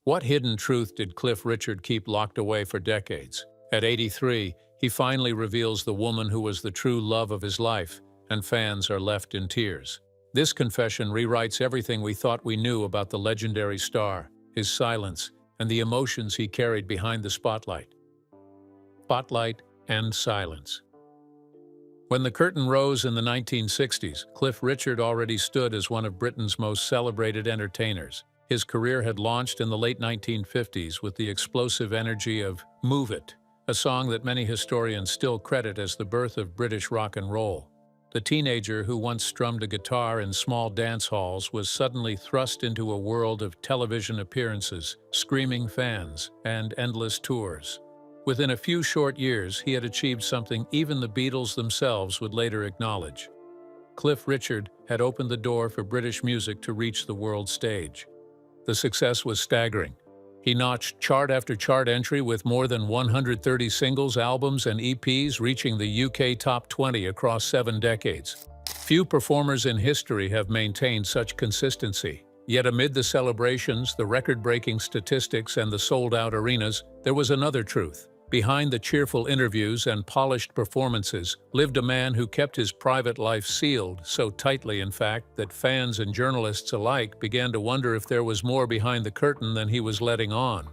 What hidden truth did Cliff Richard keep locked away for decades? At 83, he finally reveals the woman who was the true love of his life, and fans are left in tears. This confession rewrites everything we thought we knew about the legendary star, his silence, and the emotions he carried behind the spotlight. Spotlight and silence. When the curtain rose in the 1960s, Cliff Richard already stood as one of Britain's most celebrated entertainers. His career had launched in the late 1950s with the explosive energy of "Move It," a song that many historians still credit as the birth of British rock and roll. The teenager who once strummed a guitar in small dance halls was suddenly thrust into a world of television appearances, screaming fans, and endless tours. Within a few short years, he had achieved something even the Beatles themselves would later acknowledge. Cliff Richard had opened the door for British music to reach the world stage. The success was staggering. He notched chart after chart entry with more than 130 singles, albums, and EPs, reaching the UK top 20 across 7 decades. Few performers in history have maintained such consistency. Yet amid the celebrations, the record-breaking statistics, and the sold-out arenas, there was another truth. Behind the cheerful interviews and polished performances lived a man who kept his private life sealed, so tightly in fact that fans and journalists alike began to wonder if there was more behind the curtain than he was letting on.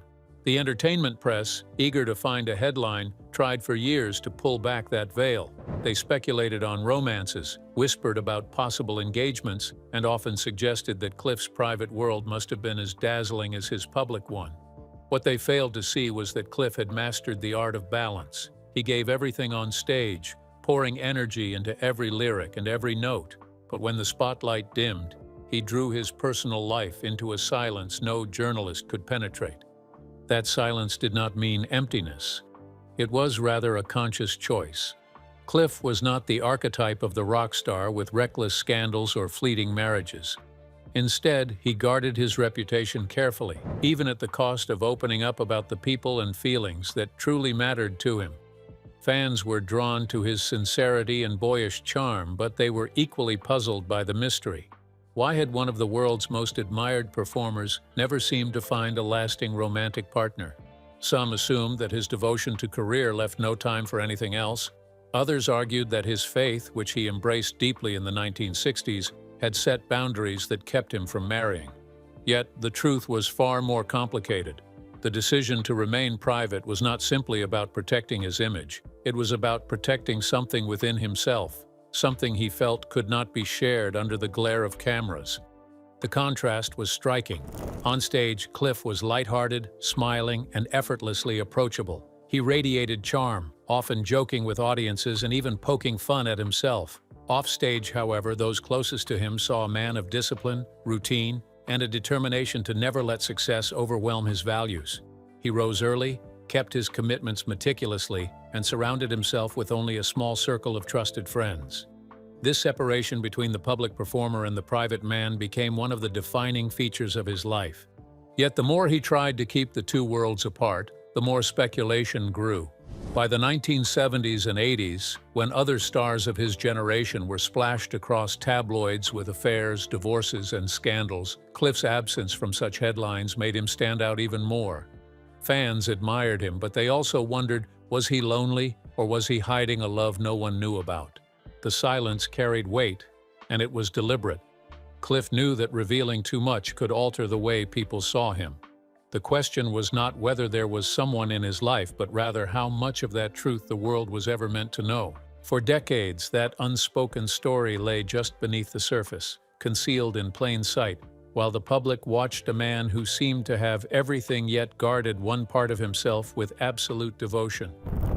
The entertainment press, eager to find a headline, tried for years to pull back that veil. They speculated on romances, whispered about possible engagements, and often suggested that Cliff's private world must have been as dazzling as his public one. What they failed to see was that Cliff had mastered the art of balance. He gave everything on stage, pouring energy into every lyric and every note. But when the spotlight dimmed, he drew his personal life into a silence no journalist could penetrate. That silence did not mean emptiness. It was rather a conscious choice. Cliff was not the archetype of the rock star with reckless scandals or fleeting marriages. Instead, he guarded his reputation carefully, even at the cost of opening up about the people and feelings that truly mattered to him. Fans were drawn to his sincerity and boyish charm, but they were equally puzzled by the mystery. Why had one of the world's most admired performers never seemed to find a lasting romantic partner? Some assumed that his devotion to career left no time for anything else. Others argued that his faith, which he embraced deeply in the 1960s, had set boundaries that kept him from marrying. Yet, the truth was far more complicated. The decision to remain private was not simply about protecting his image. It was about protecting something within himself, something he felt could not be shared under the glare of cameras. The contrast was striking. On stage, Cliff was lighthearted, smiling, and effortlessly approachable. He radiated charm, often joking with audiences and even poking fun at himself. Offstage, however, those closest to him saw a man of discipline, routine, and a determination to never let success overwhelm his values. He rose early, kept his commitments meticulously, and surrounded himself with only a small circle of trusted friends. This separation between the public performer and the private man became one of the defining features of his life. Yet the more he tried to keep the two worlds apart, the more speculation grew. By the 1970s and 80s, when other stars of his generation were splashed across tabloids with affairs, divorces, and scandals, Cliff's absence from such headlines made him stand out even more. Fans admired him, but they also wondered, was he lonely, or was he hiding a love no one knew about? The silence carried weight, and it was deliberate. Cliff knew that revealing too much could alter the way people saw him. The question was not whether there was someone in his life, but rather how much of that truth the world was ever meant to know. For decades, that unspoken story lay just beneath the surface, concealed in plain sight, while the public watched a man who seemed to have everything yet guarded one part of himself with absolute devotion.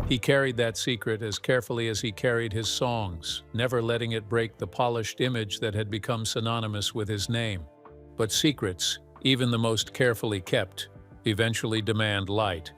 He carried that secret as carefully as he carried his songs, never letting it break the polished image that had become synonymous with his name. But secrets, even the most carefully kept, eventually demand light.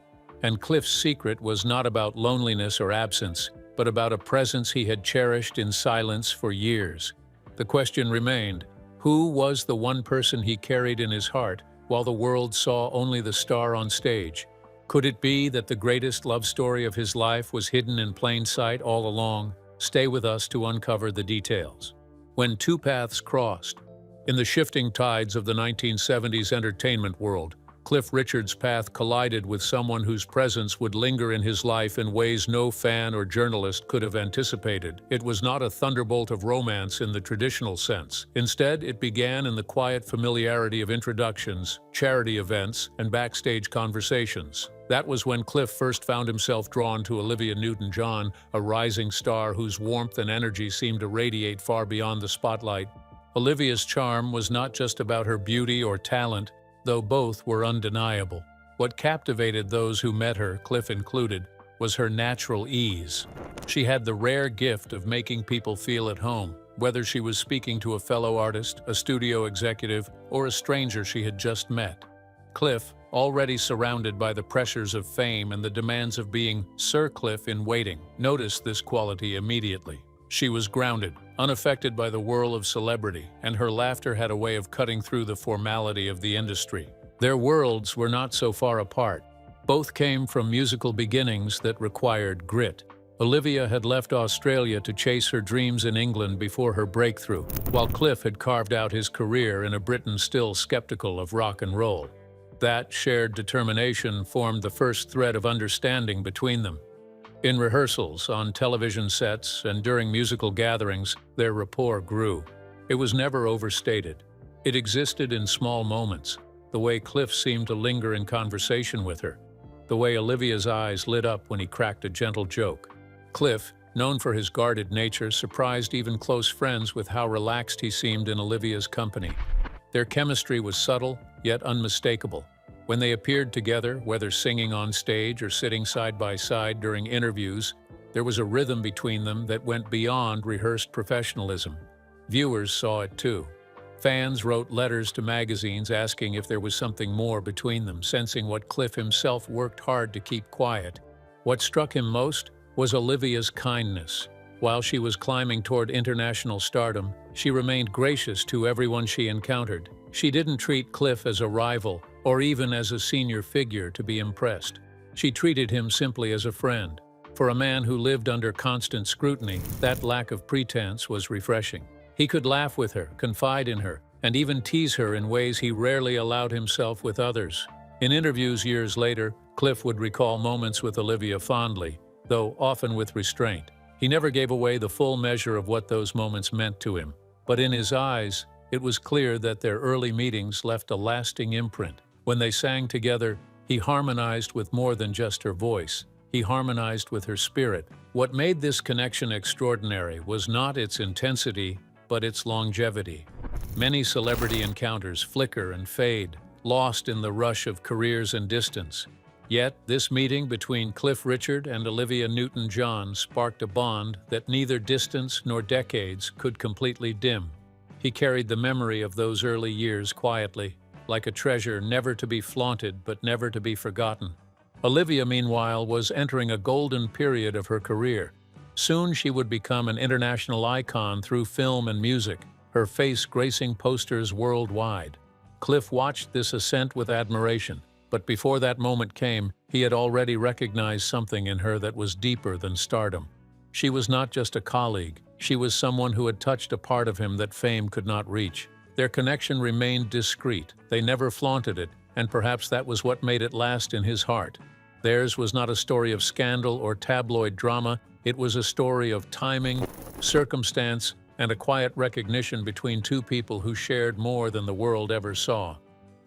And Cliff's secret was not about loneliness or absence, but about a presence he had cherished in silence for years. The question remained, who was the one person he carried in his heart while the world saw only the star on stage? Could it be that the greatest love story of his life was hidden in plain sight all along? Stay with us to uncover the details. When two paths crossed. In the shifting tides of the 1970s entertainment world, Cliff Richard's path collided with someone whose presence would linger in his life in ways no fan or journalist could have anticipated. It was not a thunderbolt of romance in the traditional sense. Instead, it began in the quiet familiarity of introductions, charity events, and backstage conversations. That was when Cliff first found himself drawn to Olivia Newton-John, a rising star whose warmth and energy seemed to radiate far beyond the spotlight. Olivia's charm was not just about her beauty or talent, though both were undeniable. What captivated those who met her, Cliff included, was her natural ease. She had the rare gift of making people feel at home, whether she was speaking to a fellow artist, a studio executive, or a stranger she had just met. Cliff, already surrounded by the pressures of fame and the demands of being Sir Cliff in waiting, noticed this quality immediately. She was grounded, unaffected by the whirl of celebrity, and her laughter had a way of cutting through the formality of the industry. Their worlds were not so far apart. Both came from musical beginnings that required grit. Olivia had left Australia to chase her dreams in England before her breakthrough, while Cliff had carved out his career in a Britain still skeptical of rock and roll. That shared determination formed the first thread of understanding between them. In rehearsals, on television sets, and during musical gatherings, their rapport grew. It was never overstated. It existed in small moments, the way Cliff seemed to linger in conversation with her, the way Olivia's eyes lit up when he cracked a gentle joke. Cliff, known for his guarded nature, surprised even close friends with how relaxed he seemed in Olivia's company. Their chemistry was subtle, yet unmistakable. When they appeared together, whether singing on stage or sitting side by side during interviews, there was a rhythm between them that went beyond rehearsed professionalism. Viewers saw it too. Fans wrote letters to magazines asking if there was something more between them, sensing what Cliff himself worked hard to keep quiet. What struck him most was Olivia's kindness. While she was climbing toward international stardom, she remained gracious to everyone she encountered. She didn't treat Cliff as a rival or even as a senior figure to be impressed. She treated him simply as a friend. For a man who lived under constant scrutiny, that lack of pretense was refreshing. He could laugh with her, confide in her, and even tease her in ways he rarely allowed himself with others. In interviews years later, Cliff would recall moments with Olivia fondly, though often with restraint. He never gave away the full measure of what those moments meant to him. But in his eyes, it was clear that their early meetings left a lasting imprint. When they sang together, he harmonized with more than just her voice. He harmonized with her spirit. What made this connection extraordinary was not its intensity, but its longevity. Many celebrity encounters flicker and fade, lost in the rush of careers and distance. Yet, this meeting between Cliff Richard and Olivia Newton-John sparked a bond that neither distance nor decades could completely dim. He carried the memory of those early years quietly, like a treasure never to be flaunted but never to be forgotten. Olivia, meanwhile, was entering a golden period of her career. Soon she would become an international icon through film and music, her face gracing posters worldwide. Cliff watched this ascent with admiration, but before that moment came, he had already recognized something in her that was deeper than stardom. She was not just a colleague, she was someone who had touched a part of him that fame could not reach. Their connection remained discreet, they never flaunted it, and perhaps that was what made it last in his heart. Theirs was not a story of scandal or tabloid drama, it was a story of timing, circumstance, and a quiet recognition between two people who shared more than the world ever saw.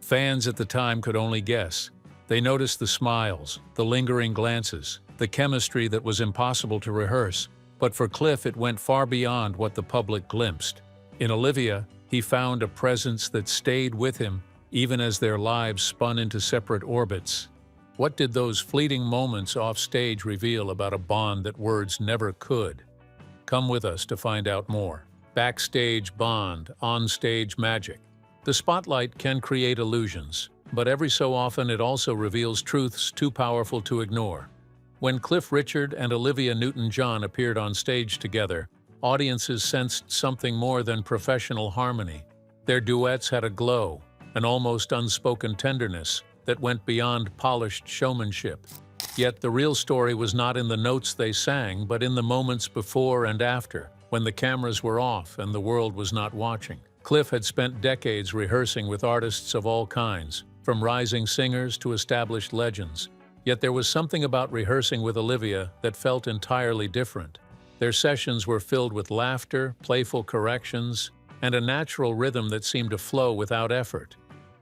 Fans at the time could only guess. They noticed the smiles, the lingering glances, the chemistry that was impossible to rehearse. But for Cliff, it went far beyond what the public glimpsed. In Olivia, he found a presence that stayed with him, even as their lives spun into separate orbits. What did those fleeting moments off stage reveal about a bond that words never could? Come with us to find out more. Backstage bond, on-stage magic. The spotlight can create illusions, but every so often it also reveals truths too powerful to ignore. When Cliff Richard and Olivia Newton-John appeared on stage together, audiences sensed something more than professional harmony. Their duets had a glow, an almost unspoken tenderness that went beyond polished showmanship. Yet the real story was not in the notes they sang, but in the moments before and after, when the cameras were off and the world was not watching. Cliff had spent decades rehearsing with artists of all kinds, from rising singers to established legends. Yet there was something about rehearsing with Olivia that felt entirely different. Their sessions were filled with laughter, playful corrections, and a natural rhythm that seemed to flow without effort.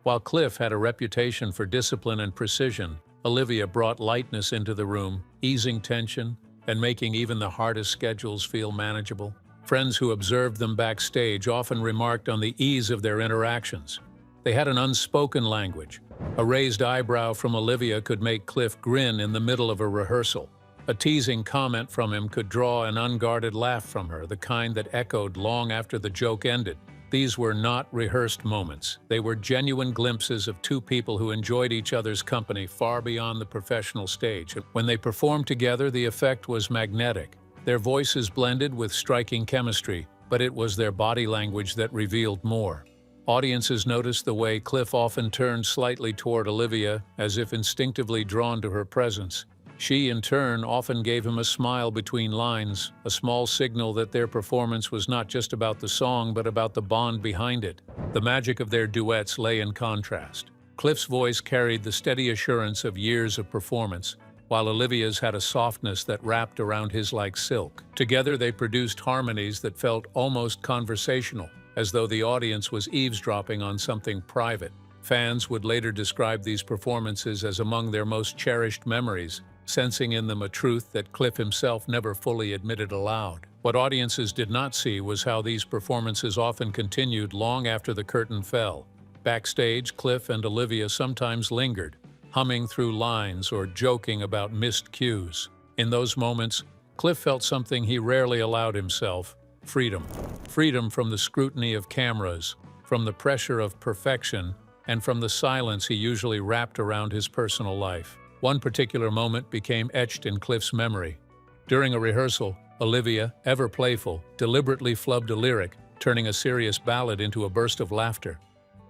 While Cliff had a reputation for discipline and precision, Olivia brought lightness into the room, easing tension and making even the hardest schedules feel manageable. Friends who observed them backstage often remarked on the ease of their interactions. They had an unspoken language. A raised eyebrow from Olivia could make Cliff grin in the middle of a rehearsal. A teasing comment from him could draw an unguarded laugh from her, the kind that echoed long after the joke ended. These were not rehearsed moments. They were genuine glimpses of two people who enjoyed each other's company far beyond the professional stage. When they performed together, the effect was magnetic. Their voices blended with striking chemistry, but it was their body language that revealed more. Audiences noticed the way Cliff often turned slightly toward Olivia, as if instinctively drawn to her presence. She, in turn, often gave him a smile between lines, a small signal that their performance was not just about the song but about the bond behind it. The magic of their duets lay in contrast. Cliff's voice carried the steady assurance of years of performance, while Olivia's had a softness that wrapped around his like silk. Together they produced harmonies that felt almost conversational, as though the audience was eavesdropping on something private. Fans would later describe these performances as among their most cherished memories, sensing in them a truth that Cliff himself never fully admitted aloud. What audiences did not see was how these performances often continued long after the curtain fell. Backstage, Cliff and Olivia sometimes lingered, humming through lines or joking about missed cues. In those moments, Cliff felt something he rarely allowed himself: freedom. Freedom from the scrutiny of cameras, from the pressure of perfection, and from the silence he usually wrapped around his personal life. One particular moment became etched in Cliff's memory. During a rehearsal, Olivia, ever playful, deliberately flubbed a lyric, turning a serious ballad into a burst of laughter.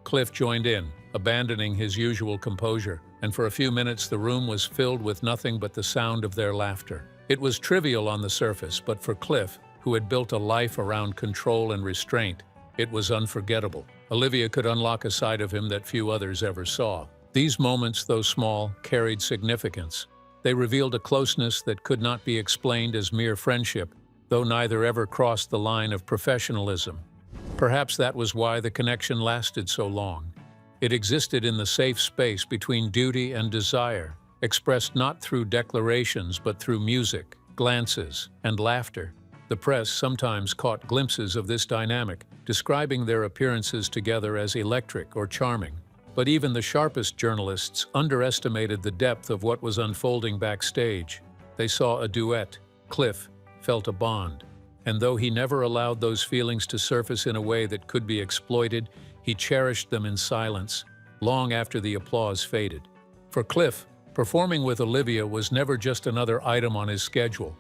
Cliff joined in, abandoning his usual composure, and for a few minutes the room was filled with nothing but the sound of their laughter. It was trivial on the surface, but for Cliff, who had built a life around control and restraint, it was unforgettable. Olivia could unlock a side of him that few others ever saw. These moments, though small, carried significance. They revealed a closeness that could not be explained as mere friendship, though neither ever crossed the line of professionalism. Perhaps that was why the connection lasted so long. It existed in the safe space between duty and desire, expressed not through declarations but through music, glances, and laughter. The press sometimes caught glimpses of this dynamic, describing their appearances together as electric or charming. But even the sharpest journalists underestimated the depth of what was unfolding backstage. They saw a duet. Cliff felt a bond. And though he never allowed those feelings to surface in a way that could be exploited, he cherished them in silence, long after the applause faded. For Cliff, performing with Olivia was never just another item on his schedule.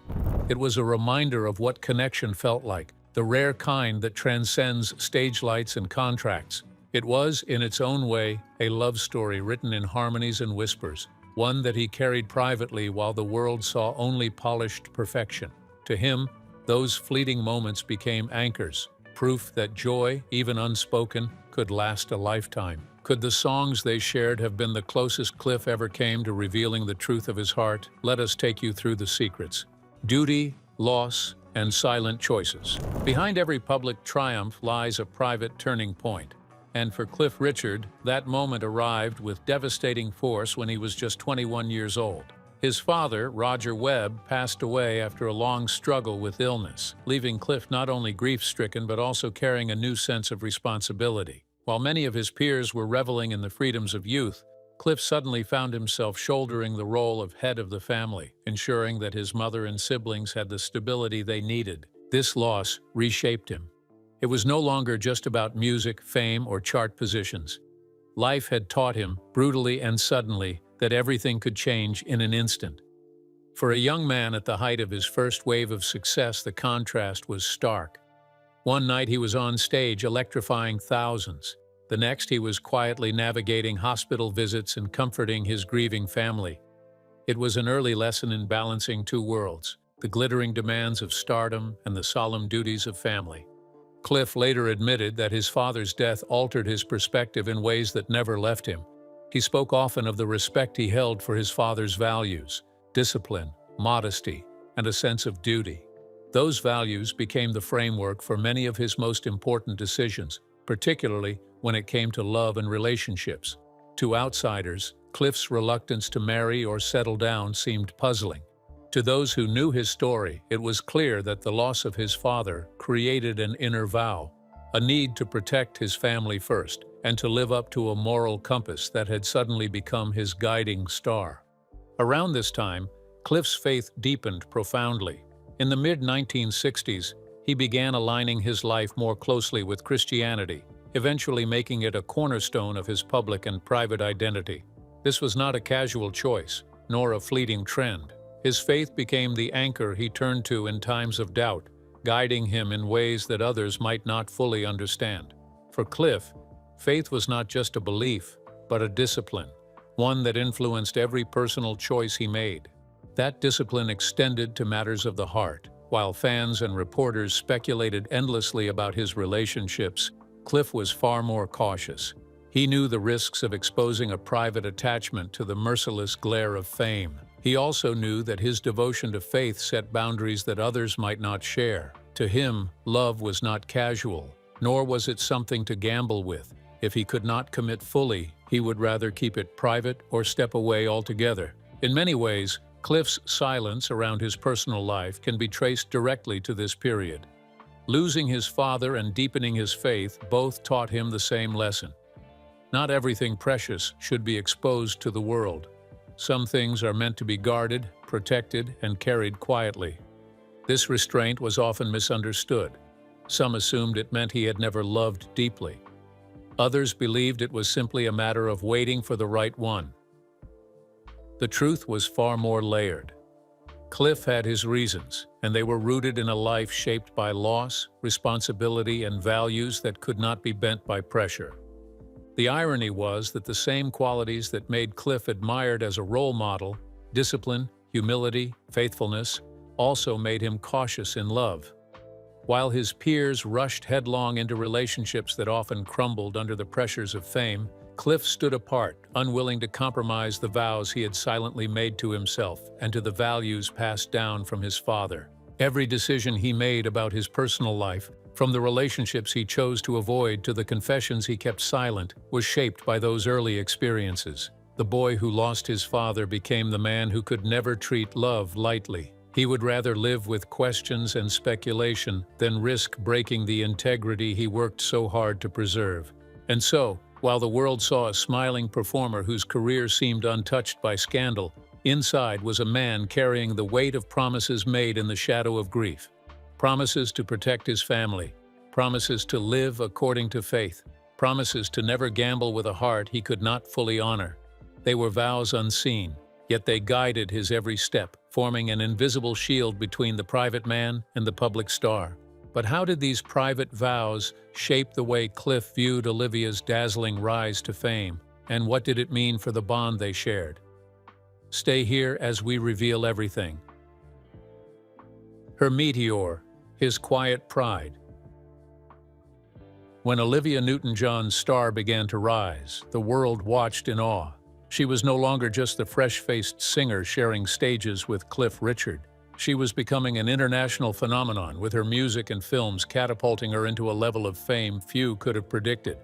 It was a reminder of what connection felt like, the rare kind that transcends stage lights and contracts. It was, in its own way, a love story written in harmonies and whispers, one that he carried privately while the world saw only polished perfection. To him, those fleeting moments became anchors, proof that joy, even unspoken, could last a lifetime. Could the songs they shared have been the closest Cliff ever came to revealing the truth of his heart? Let us take you through the secrets. Duty, loss, and silent choices. Behind every public triumph lies a private turning point. And for Cliff Richard, that moment arrived with devastating force when he was just 21 years old. His father, Roger Webb, passed away after a long struggle with illness, leaving Cliff not only grief-stricken but also carrying a new sense of responsibility. While many of his peers were reveling in the freedoms of youth, Cliff suddenly found himself shouldering the role of head of the family, ensuring that his mother and siblings had the stability they needed. This loss reshaped him. It was no longer just about music, fame, or chart positions. Life had taught him, brutally and suddenly, that everything could change in an instant. For a young man at the height of his first wave of success, the contrast was stark. One night he was on stage electrifying thousands. The next he was quietly navigating hospital visits and comforting his grieving family. It was an early lesson in balancing two worlds, the glittering demands of stardom and the solemn duties of family. Cliff later admitted that his father's death altered his perspective in ways that never left him. He spoke often of the respect he held for his father's values, discipline, modesty, and a sense of duty. Those values became the framework for many of his most important decisions, particularly when it came to love and relationships. To outsiders, Cliff's reluctance to marry or settle down seemed puzzling. To those who knew his story, it was clear that the loss of his father created an inner vow, a need to protect his family first, and to live up to a moral compass that had suddenly become his guiding star. Around this time, Cliff's faith deepened profoundly. In the mid-1960s, he began aligning his life more closely with Christianity, eventually making it a cornerstone of his public and private identity. This was not a casual choice, nor a fleeting trend. His faith became the anchor he turned to in times of doubt, guiding him in ways that others might not fully understand. For Cliff, faith was not just a belief, but a discipline, one that influenced every personal choice he made. That discipline extended to matters of the heart. While fans and reporters speculated endlessly about his relationships, Cliff was far more cautious. He knew the risks of exposing a private attachment to the merciless glare of fame. He also knew that his devotion to faith set boundaries that others might not share. To him, love was not casual, nor was it something to gamble with. If he could not commit fully, he would rather keep it private or step away altogether. In many ways, Cliff's silence around his personal life can be traced directly to this period. Losing his father and deepening his faith both taught him the same lesson. Not everything precious should be exposed to the world. Some things are meant to be guarded, protected, and carried quietly. This restraint was often misunderstood. Some assumed it meant he had never loved deeply. Others believed it was simply a matter of waiting for the right one. The truth was far more layered. Cliff had his reasons, and they were rooted in a life shaped by loss, responsibility, and values that could not be bent by pressure. The irony was that the same qualities that made Cliff admired as a role model, discipline, humility, faithfulness, also made him cautious in love. While his peers rushed headlong into relationships that often crumbled under the pressures of fame, Cliff stood apart, unwilling to compromise the vows he had silently made to himself and to the values passed down from his father. Every decision he made about his personal life, from the relationships he chose to avoid to the confessions he kept silent, was shaped by those early experiences. The boy who lost his father became the man who could never treat love lightly. He would rather live with questions and speculation than risk breaking the integrity he worked so hard to preserve. And so, while the world saw a smiling performer whose career seemed untouched by scandal, inside was a man carrying the weight of promises made in the shadow of grief. Promises to protect his family, promises to live according to faith, promises to never gamble with a heart he could not fully honor. They were vows unseen, yet they guided his every step, forming an invisible shield between the private man and the public star. But how did these private vows shape the way Cliff viewed Olivia's dazzling rise to fame, and what did it mean for the bond they shared? Stay here as we reveal everything. Her meteor, his quiet pride. When Olivia Newton-John's star began to rise, the world watched in awe. She was no longer just the fresh-faced singer sharing stages with Cliff Richard. She was becoming an international phenomenon, with her music and films catapulting her into a level of fame few could have predicted.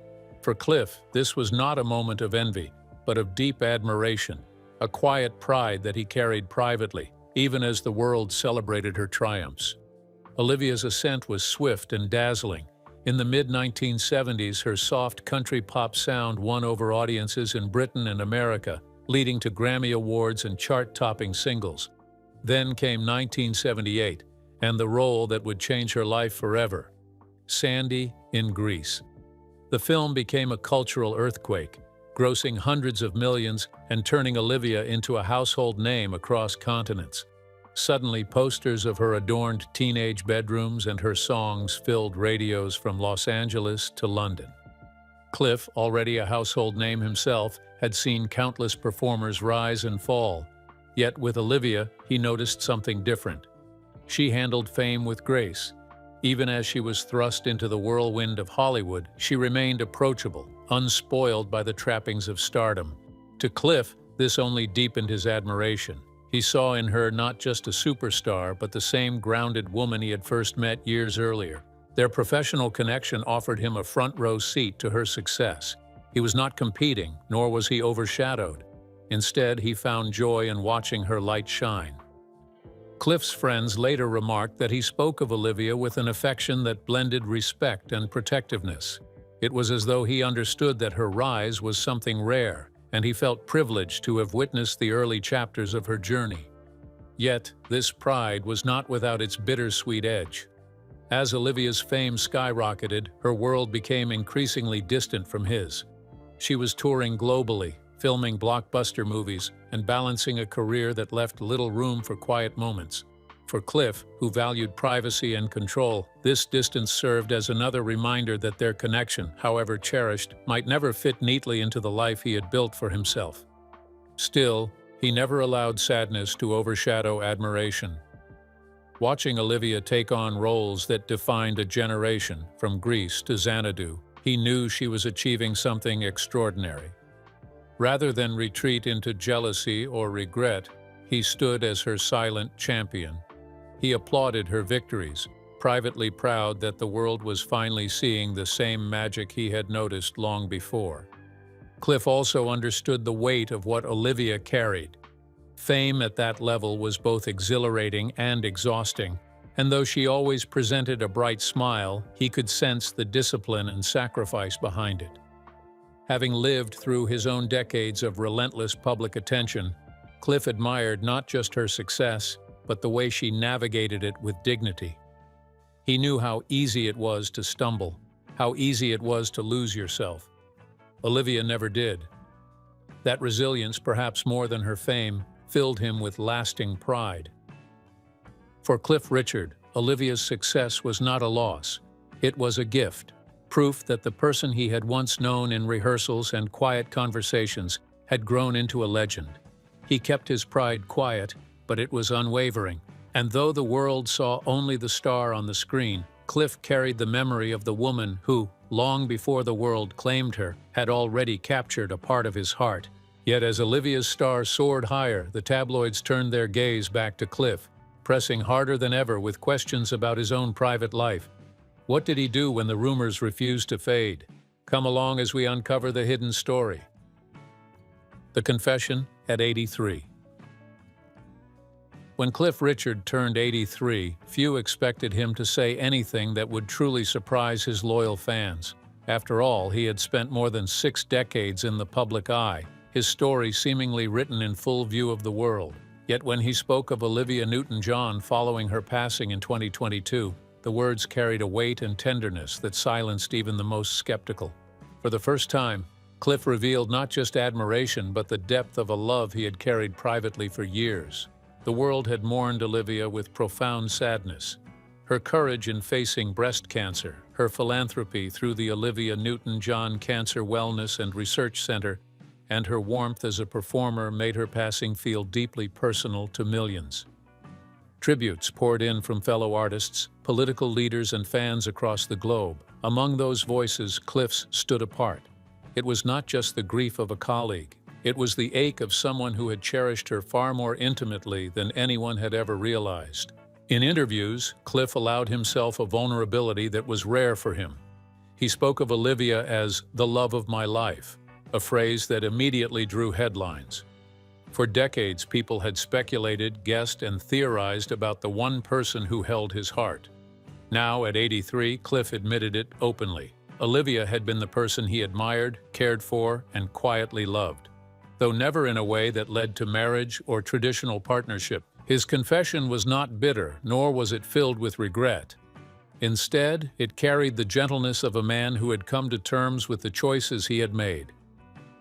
For Cliff, this was not a moment of envy, but of deep admiration, a quiet pride that he carried privately, even as the world celebrated her triumphs. Olivia's ascent was swift and dazzling. In the mid-1970s, her soft country pop sound won over audiences in Britain and America, leading to Grammy Awards and chart-topping singles. Then came 1978, and the role that would change her life forever, Sandy in Greece. The film became a cultural earthquake, grossing hundreds of millions and turning Olivia into a household name across continents. Suddenly, posters of her adorned teenage bedrooms and her songs filled radios from Los Angeles to London. Cliff, already a household name himself, had seen countless performers rise and fall. Yet with Olivia, he noticed something different. She handled fame with grace. Even as she was thrust into the whirlwind of Hollywood, she remained approachable, unspoiled by the trappings of stardom. To Cliff, this only deepened his admiration. He saw in her not just a superstar, but the same grounded woman he had first met years earlier. Their professional connection offered him a front-row seat to her success. He was not competing, nor was he overshadowed. Instead, he found joy in watching her light shine. Cliff's friends later remarked that he spoke of Olivia with an affection that blended respect and protectiveness. It was as though he understood that her rise was something rare, and he felt privileged to have witnessed the early chapters of her journey. Yet, this pride was not without its bittersweet edge. As Olivia's fame skyrocketed, her world became increasingly distant from his. She was touring globally, filming blockbuster movies, and balancing a career that left little room for quiet moments. For Cliff, who valued privacy and control, this distance served as another reminder that their connection, however cherished, might never fit neatly into the life he had built for himself. Still, he never allowed sadness to overshadow admiration. Watching Olivia take on roles that defined a generation, from Grease to Xanadu, he knew she was achieving something extraordinary. Rather than retreat into jealousy or regret, he stood as her silent champion. He applauded her victories, privately proud that the world was finally seeing the same magic he had noticed long before. Cliff also understood the weight of what Olivia carried. Fame at that level was both exhilarating and exhausting, and though she always presented a bright smile, he could sense the discipline and sacrifice behind it. Having lived through his own decades of relentless public attention, Cliff admired not just her success, but the way she navigated it with dignity. He knew how easy it was to stumble, how easy it was to lose yourself. Olivia never did. That resilience, perhaps more than her fame, filled him with lasting pride. For Cliff Richard, Olivia's success was not a loss. It was a gift, proof that the person he had once known in rehearsals and quiet conversations had grown into a legend. He kept his pride quiet, but it was unwavering. And though the world saw only the star on the screen, Cliff carried the memory of the woman who, long before the world claimed her, had already captured a part of his heart. Yet as Olivia's star soared higher, the tabloids turned their gaze back to Cliff, pressing harder than ever with questions about his own private life. What did he do when the rumors refused to fade? Come along as we uncover the hidden story. The confession at 83. When Cliff Richard turned 83, few expected him to say anything that would truly surprise his loyal fans. After all, he had spent more than 6 decades in the public eye, his story seemingly written in full view of the world. Yet when he spoke of Olivia Newton-John following her passing in 2022, the words carried a weight and tenderness that silenced even the most skeptical. For the first time, Cliff revealed not just admiration, but the depth of a love he had carried privately for years. The world had mourned Olivia with profound sadness. Her courage in facing breast cancer, her philanthropy through the Olivia Newton-John Cancer Wellness and Research Center, and her warmth as a performer made her passing feel deeply personal to millions. Tributes poured in from fellow artists, political leaders, and fans across the globe. Among those voices, Cliff's stood apart. It was not just the grief of a colleague. It was the ache of someone who had cherished her far more intimately than anyone had ever realized. In interviews, Cliff allowed himself a vulnerability that was rare for him. He spoke of Olivia as the love of my life, a phrase that immediately drew headlines. For decades, people had speculated, guessed, and theorized about the one person who held his heart. Now, at 83, Cliff admitted it openly. Olivia had been the person he admired, cared for, and quietly loved. Though never in a way that led to marriage or traditional partnership, his confession was not bitter, nor was it filled with regret. Instead, it carried the gentleness of a man who had come to terms with the choices he had made.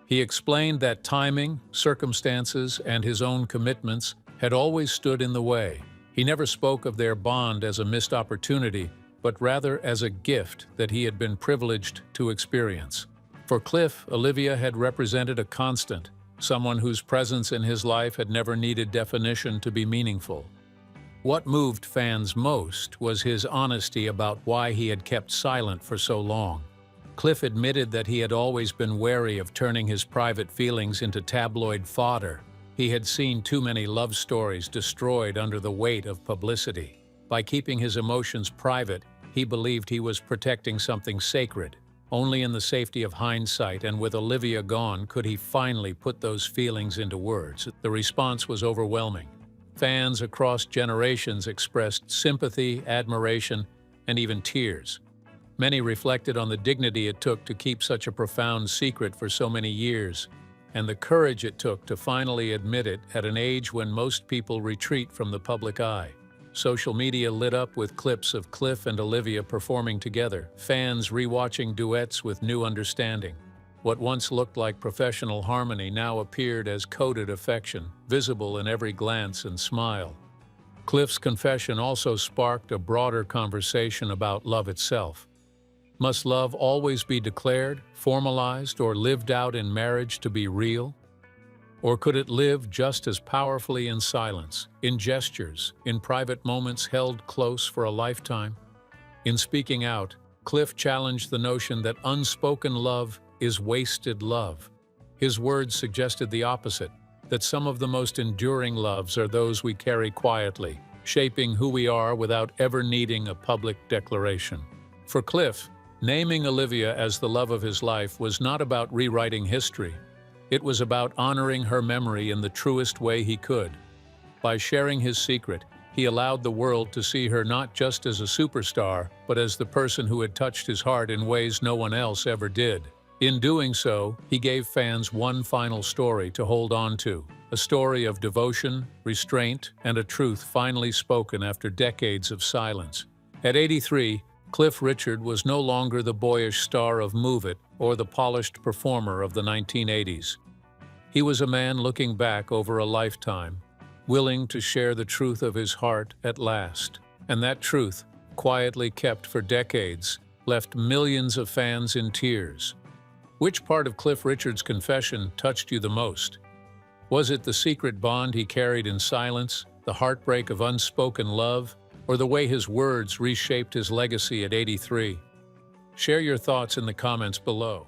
He explained that timing, circumstances, and his own commitments had always stood in the way. He never spoke of their bond as a missed opportunity, but rather as a gift that he had been privileged to experience. For Cliff, Olivia had represented a constant, someone whose presence in his life had never needed definition to be meaningful. What moved fans most was his honesty about why he had kept silent for so long. Cliff admitted that he had always been wary of turning his private feelings into tabloid fodder. He had seen too many love stories destroyed under the weight of publicity. By keeping his emotions private, he believed he was protecting something sacred. Only in the safety of hindsight and with Olivia gone could he finally put those feelings into words. The response was overwhelming. Fans across generations expressed sympathy, admiration, and even tears. Many reflected on the dignity it took to keep such a profound secret for so many years, and the courage it took to finally admit it at an age when most people retreat from the public eye. Social media lit up with clips of Cliff and Olivia performing together, fans rewatching duets with new understanding. What once looked like professional harmony now appeared as coded affection, visible in every glance and smile. Cliff's confession also sparked a broader conversation about love itself. Must love always be declared, formalized, or lived out in marriage to be real? Or could it live just as powerfully in silence, in gestures, in private moments held close for a lifetime? In speaking out, Cliff challenged the notion that unspoken love is wasted love. His words suggested the opposite, that some of the most enduring loves are those we carry quietly, shaping who we are without ever needing a public declaration. For Cliff, naming Olivia as the love of his life was not about rewriting history. It was about honoring her memory in the truest way he could. By sharing his secret, he allowed the world to see her not just as a superstar, but as the person who had touched his heart in ways no one else ever did. In doing so, he gave fans one final story to hold on to, a story of devotion, restraint, and a truth finally spoken after decades of silence. At 83, Cliff Richard was no longer the boyish star of Move It or the polished performer of the 1980s. He was a man looking back over a lifetime, willing to share the truth of his heart at last. And that truth, quietly kept for decades, left millions of fans in tears. Which part of Cliff Richard's confession touched you the most? Was it the secret bond he carried in silence, the heartbreak of unspoken love, or the way his words reshaped his legacy at 83? Share your thoughts in the comments below.